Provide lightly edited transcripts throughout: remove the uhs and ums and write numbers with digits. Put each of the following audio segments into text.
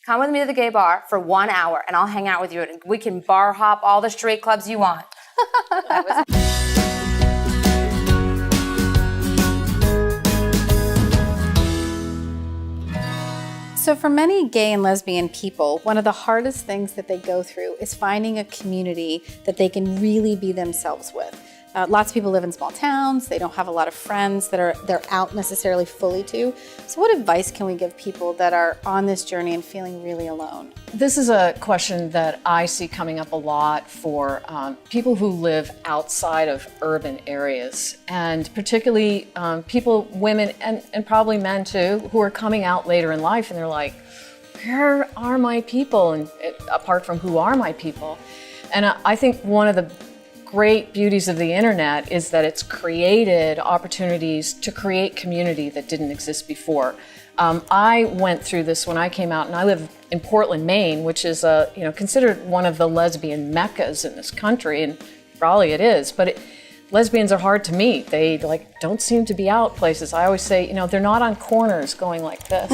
Come with me to the gay bar for 1 hour and I'll hang out with you and we can bar hop all the straight clubs you want. So for many gay and lesbian people, one of the hardest things that they go through is finding a community that they can really be themselves with. Lots of people live in small towns. They don't have a lot of friends that they're out necessarily fully to. So what advice can we give people that are on this journey and feeling really alone? This is a question that I see coming up a lot for people who live outside of urban areas, and particularly people, women, and probably men too, who are coming out later in life and they're like, where are my people? And apart from who are my people? And I think one of the great beauties of the internet is that it's created opportunities to create community that didn't exist before. I went through this when I came out, and I live in Portland, Maine, which is considered one of the lesbian meccas in this country, and probably it is. But lesbians are hard to meet. They don't seem to be out places. I always say, they're not on corners going like this.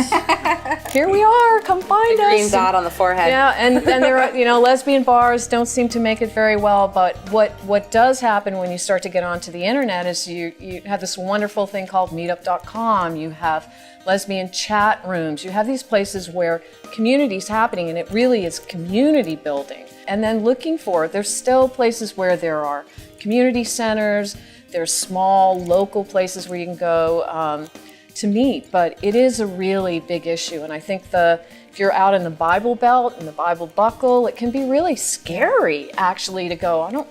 Here we are, come find us. Green dot on the forehead. Yeah, and there are, lesbian bars don't seem to make it very well. But what does happen when you start to get onto the internet is you have this wonderful thing called meetup.com. You have lesbian chat rooms. You have these places where community's happening, and it really is community building. And then there's still places where there are community centers, there's small local places where you can go to meet, but it is a really big issue. And I think if you're out in the Bible Belt and the Bible Buckle, it can be really scary actually to go,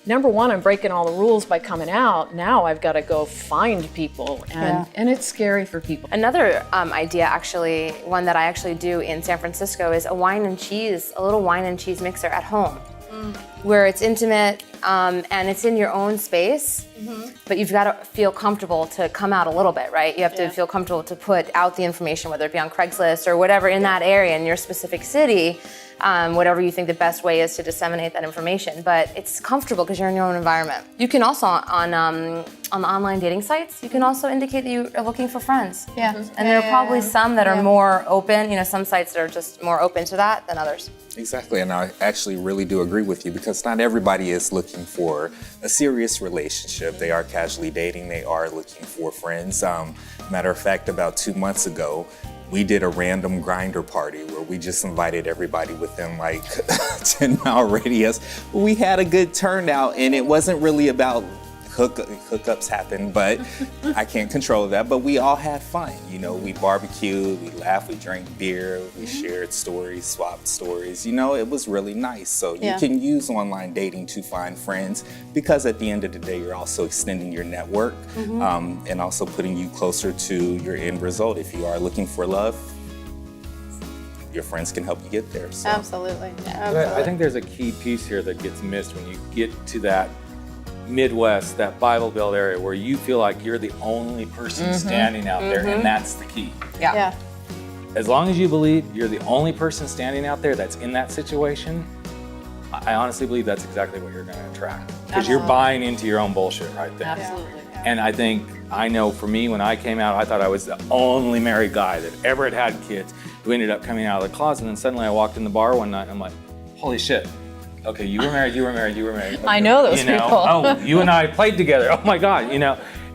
number one, I'm breaking all the rules by coming out. Now I've got to go find people, and it's scary for people. Another idea, actually, one that I actually do in San Francisco is a little wine and cheese mixer at home, where it's intimate and it's in your own space, but you've got to feel comfortable to come out a little bit, right? You have to feel comfortable to put out the information, whether it be on Craigslist or whatever in that area in your specific city. Whatever you think the best way is to disseminate that information, but it's comfortable because you're in your own environment. You can also, on the online dating sites, you can also indicate that you are looking for friends. Yeah. And there are probably some that are more open, some sites that are just more open to that than others. Exactly, and I actually really do agree with you, because not everybody is looking for a serious relationship. They are casually dating, they are looking for friends. Matter of fact, about 2 months ago, we did a random Grindr party where we just invited everybody within 10-mile radius. We had a good turnout, and it wasn't really about hookups happen, but I can't control that. But we all had fun. We barbecued, we laughed, we drank beer, we shared stories, swapped stories. It was really nice. So you can use online dating to find friends, because at the end of the day, you're also extending your network and also putting you closer to your end result. If you are looking for love, your friends can help you get there. So. Absolutely. I think there's a key piece here that gets missed when you get to that Midwest, that Bible Belt area, where you feel like you're the only person standing out there, and that's the key. Yeah. As long as you believe you're the only person standing out there that's in that situation, I honestly believe that's exactly what you're going to attract, because you're buying into your own bullshit right there. Absolutely. And I know for me, when I came out, I thought I was the only married guy that ever had kids who ended up coming out of the closet, and then suddenly I walked in the bar one night and I'm like, holy shit. Okay, you were married. Okay, I know those people. Oh, you and I played together. Oh my God,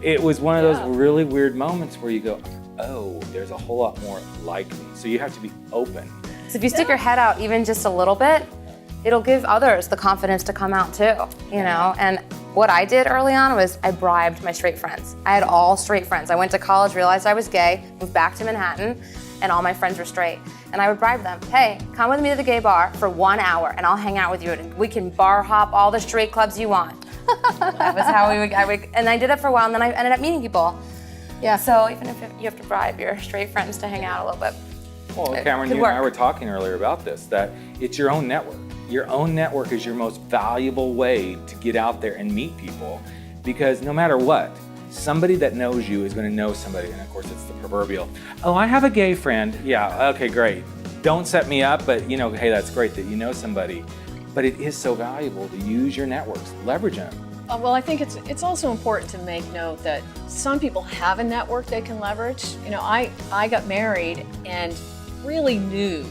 it was one of those really weird moments where you go, oh, there's a whole lot more like me. So you have to be open. So if you stick your head out even just a little bit, it'll give others the confidence to come out too, And what I did early on was I bribed my straight friends. I had all straight friends. I went to college, realized I was gay, moved back to Manhattan, and all my friends were straight. And I would bribe them, hey, come with me to the gay bar for 1 hour and I'll hang out with you and we can bar hop all the straight clubs you want. That was how and I did it for a while, and then I ended up meeting people. Yeah. So even if you have to bribe your straight friends to hang out a little bit. Well, Cameron, you and I were talking earlier about this, that it's your own network. Your own network is your most valuable way to get out there and meet people, because no matter what, somebody that knows you is going to know somebody, and of course it's the proverbial, oh, I have a gay friend. Yeah, okay, great. Don't set me up, but hey, that's great that you know somebody. But it is so valuable to use your networks, leverage them. Well, I think it's also important to make note that some people have a network they can leverage. I got married and really knew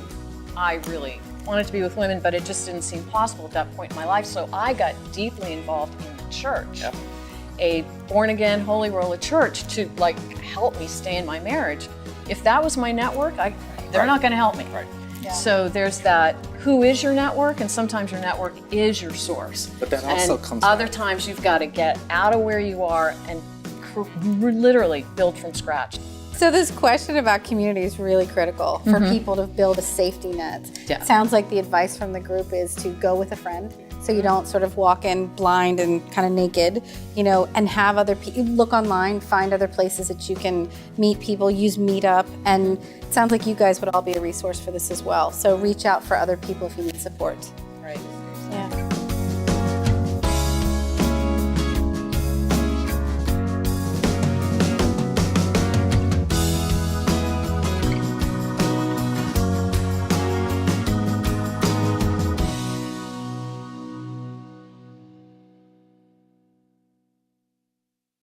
I really wanted to be with women, but it just didn't seem possible at that point in my life. So I got deeply involved in the church, a born-again holy roller church, to like help me stay in my marriage. If that was my network, they're not going to help me. Right. Yeah. So there's that, who is your network? And sometimes your network is your source. But that also and comes other back. times you've got to get out of where you are and literally build from scratch. So this question about community is really critical for people to build a safety net. Yeah. Sounds like the advice from the group is to go with a friend, so you don't sort of walk in blind and kind of naked, you know, and have other people, look online, find other places that you can meet people, use Meetup, and it sounds like you guys would all be a resource for this as well. So reach out for other people if you need support.